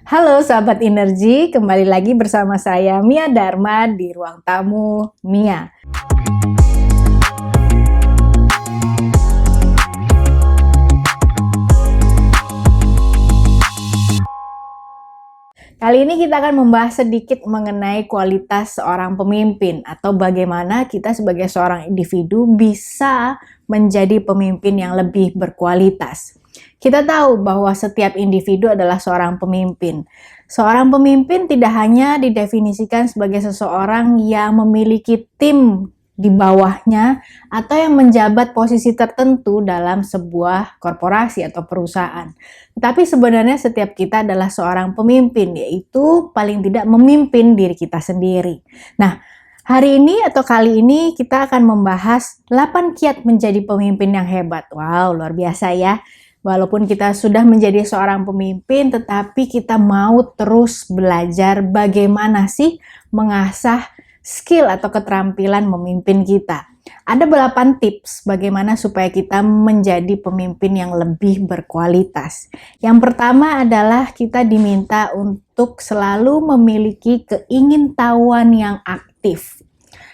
Halo sahabat Energi, kembali lagi bersama saya Mia Dharma di ruang tamu Mia. Kali ini kita akan membahas sedikit mengenai kualitas seorang pemimpin atau bagaimana kita sebagai seorang individu bisa menjadi pemimpin yang lebih berkualitas. Kita tahu bahwa setiap individu adalah seorang pemimpin. Seorang pemimpin tidak hanya didefinisikan sebagai seseorang yang memiliki tim di bawahnya atau yang menjabat posisi tertentu dalam sebuah korporasi atau perusahaan. Tapi sebenarnya setiap kita adalah seorang pemimpin, yaitu paling tidak memimpin diri kita sendiri. Nah, hari ini atau kali ini kita akan membahas 8 kiat menjadi pemimpin yang hebat. Wow, luar biasa ya. Walaupun kita sudah menjadi seorang pemimpin, tetapi kita mau terus belajar bagaimana sih mengasah skill atau keterampilan memimpin kita. Ada 8 tips bagaimana supaya kita menjadi pemimpin yang lebih berkualitas. Yang pertama adalah kita diminta untuk selalu memiliki keingintahuan yang aktif.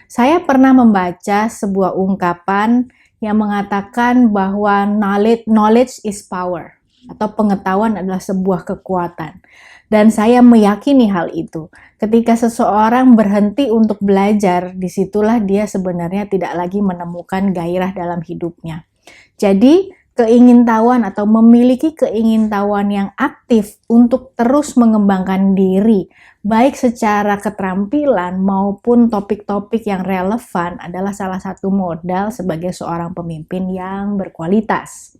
Saya pernah membaca sebuah ungkapan yang mengatakan bahwa knowledge is power, atau pengetahuan adalah sebuah kekuatan. Dan saya meyakini hal itu. Ketika seseorang berhenti untuk belajar, disitulah dia sebenarnya tidak lagi menemukan gairah dalam hidupnya. Jadi, keingintahuan atau memiliki keingintahuan yang aktif untuk terus mengembangkan diri, baik secara keterampilan maupun topik-topik yang relevan adalah salah satu modal sebagai seorang pemimpin yang berkualitas.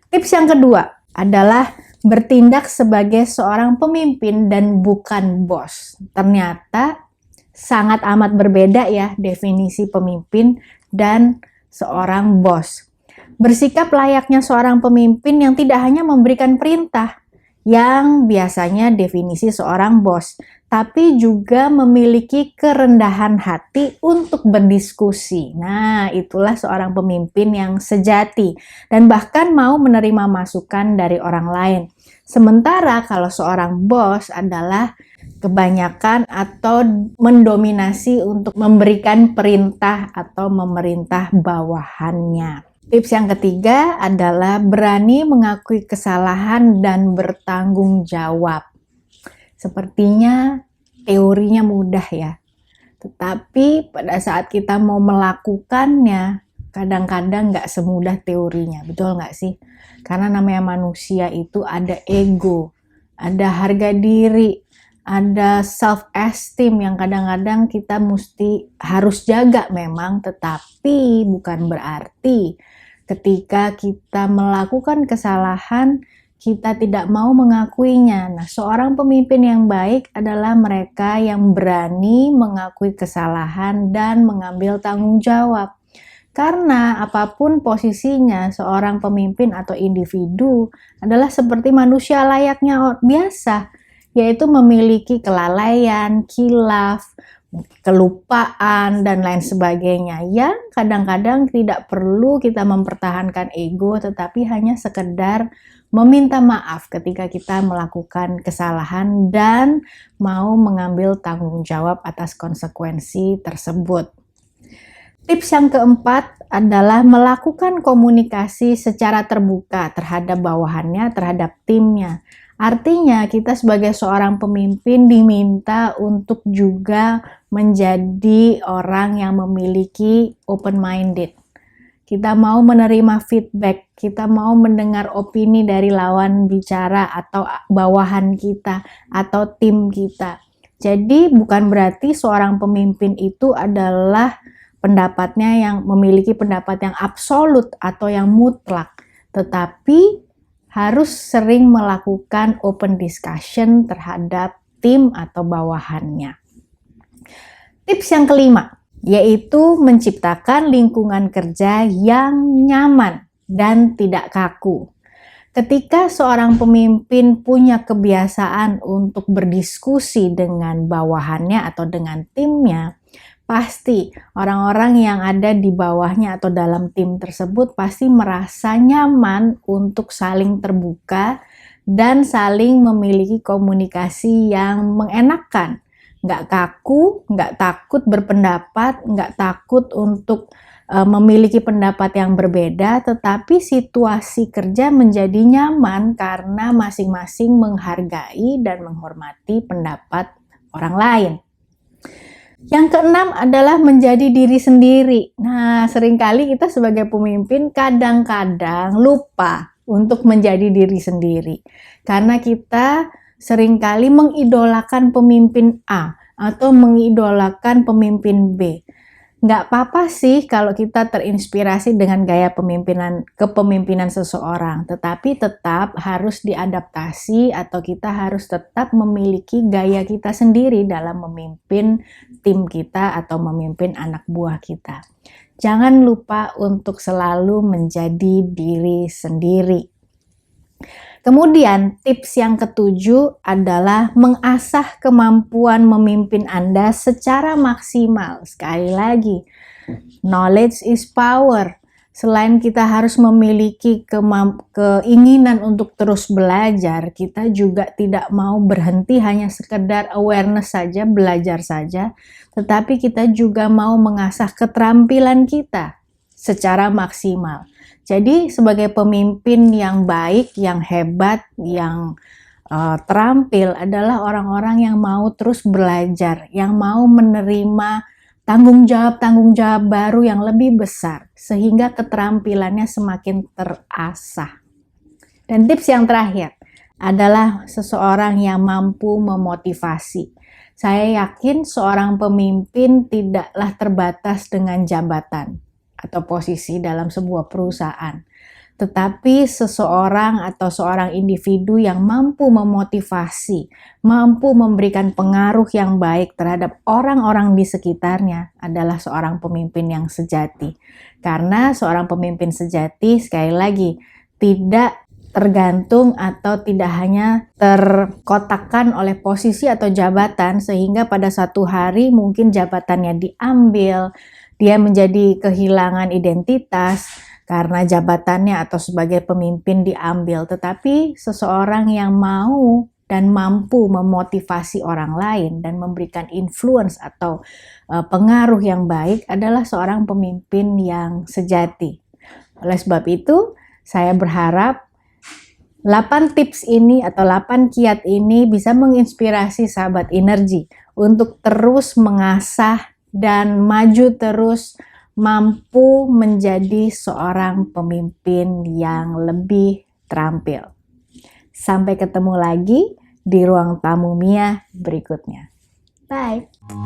Tips yang kedua adalah bertindak sebagai seorang pemimpin dan bukan bos. Ternyata sangat amat berbeda ya definisi pemimpin dan seorang bos. Bersikap layaknya seorang pemimpin yang tidak hanya memberikan perintah, yang biasanya definisi seorang bos, tapi juga memiliki kerendahan hati untuk berdiskusi. Nah, itulah seorang pemimpin yang sejati dan bahkan mau menerima masukan dari orang lain. Sementara kalau seorang bos adalah kebanyakan atau mendominasi untuk memberikan perintah atau memerintah bawahannya. Tips yang ketiga adalah berani mengakui kesalahan dan bertanggung jawab. Sepertinya teorinya mudah ya, tetapi pada saat kita mau melakukannya, kadang-kadang nggak semudah teorinya, betul nggak sih? Karena namanya manusia itu ada ego, ada harga diri, ada self-esteem yang kadang-kadang kita harus jaga memang, tetapi bukan berarti ketika kita melakukan kesalahan, kita tidak mau mengakuinya. Nah, seorang pemimpin yang baik adalah mereka yang berani mengakui kesalahan dan mengambil tanggung jawab. Karena apapun posisinya, seorang pemimpin atau individu adalah seperti manusia layaknya biasa, yaitu memiliki kelalaian, khilaf, kelupaan, dan lain sebagainya, yang kadang-kadang tidak perlu kita mempertahankan ego, tetapi hanya sekedar meminta maaf ketika kita melakukan kesalahan dan mau mengambil tanggung jawab atas konsekuensi tersebut. Tips yang keempat adalah melakukan komunikasi secara terbuka terhadap bawahannya, terhadap timnya. Artinya kita sebagai seorang pemimpin diminta untuk juga menjadi orang yang memiliki open-minded. Kita mau menerima feedback, kita mau mendengar opini dari lawan bicara atau bawahan kita atau tim kita. Jadi bukan berarti seorang pemimpin itu adalah pendapatnya yang memiliki pendapat yang absolut atau yang mutlak, tetapi harus sering melakukan open discussion terhadap tim atau bawahannya. Tips yang kelima, yaitu menciptakan lingkungan kerja yang nyaman dan tidak kaku. Ketika seorang pemimpin punya kebiasaan untuk berdiskusi dengan bawahannya atau dengan timnya, pasti orang-orang yang ada di bawahnya atau dalam tim tersebut pasti merasa nyaman untuk saling terbuka dan saling memiliki komunikasi yang mengenakan. Nggak kaku, nggak takut berpendapat, nggak takut untuk memiliki pendapat yang berbeda, tetapi situasi kerja menjadi nyaman karena masing-masing menghargai dan menghormati pendapat orang lain. Yang keenam adalah menjadi diri sendiri. Nah, seringkali kita sebagai pemimpin kadang-kadang lupa untuk menjadi diri sendiri. Karena kita seringkali mengidolakan pemimpin A atau mengidolakan pemimpin B. Nggak apa-apa sih kalau kita terinspirasi dengan gaya kepemimpinan seseorang, tetapi tetap harus diadaptasi atau kita harus tetap memiliki gaya kita sendiri dalam memimpin tim kita atau memimpin anak buah kita. Jangan lupa untuk selalu menjadi diri sendiri. Kemudian tips yang ketujuh adalah mengasah kemampuan memimpin Anda secara maksimal. Sekali lagi, knowledge is power. Selain kita harus memiliki keinginan untuk terus belajar, kita juga tidak mau berhenti hanya sekedar awareness saja, belajar saja, tetapi kita juga mau mengasah keterampilan kita secara maksimal. Jadi sebagai pemimpin yang baik, yang hebat, yang terampil adalah orang-orang yang mau terus belajar, yang mau menerima tanggung jawab baru yang lebih besar, sehingga keterampilannya semakin terasah. Dan tips yang terakhir adalah seseorang yang mampu memotivasi. Saya yakin seorang pemimpin tidaklah terbatas dengan jabatan atau posisi dalam sebuah perusahaan, tetapi seseorang atau seorang individu yang mampu memotivasi, mampu memberikan pengaruh yang baik terhadap orang-orang di sekitarnya adalah seorang pemimpin yang sejati. Karena seorang pemimpin sejati, sekali lagi, tidak tergantung atau tidak hanya terkotakkan oleh posisi atau jabatan, sehingga pada satu hari mungkin jabatannya diambil, dia menjadi kehilangan identitas karena jabatannya atau sebagai pemimpin diambil. Tetapi seseorang yang mau dan mampu memotivasi orang lain dan memberikan influence atau pengaruh yang baik adalah seorang pemimpin yang sejati. Oleh sebab itu, saya berharap 8 tips ini atau 8 kiat ini bisa menginspirasi sahabat energi untuk terus mengasah dan maju terus, mampu menjadi seorang pemimpin yang lebih terampil. Sampai ketemu lagi di ruang tamu Mia berikutnya. Bye!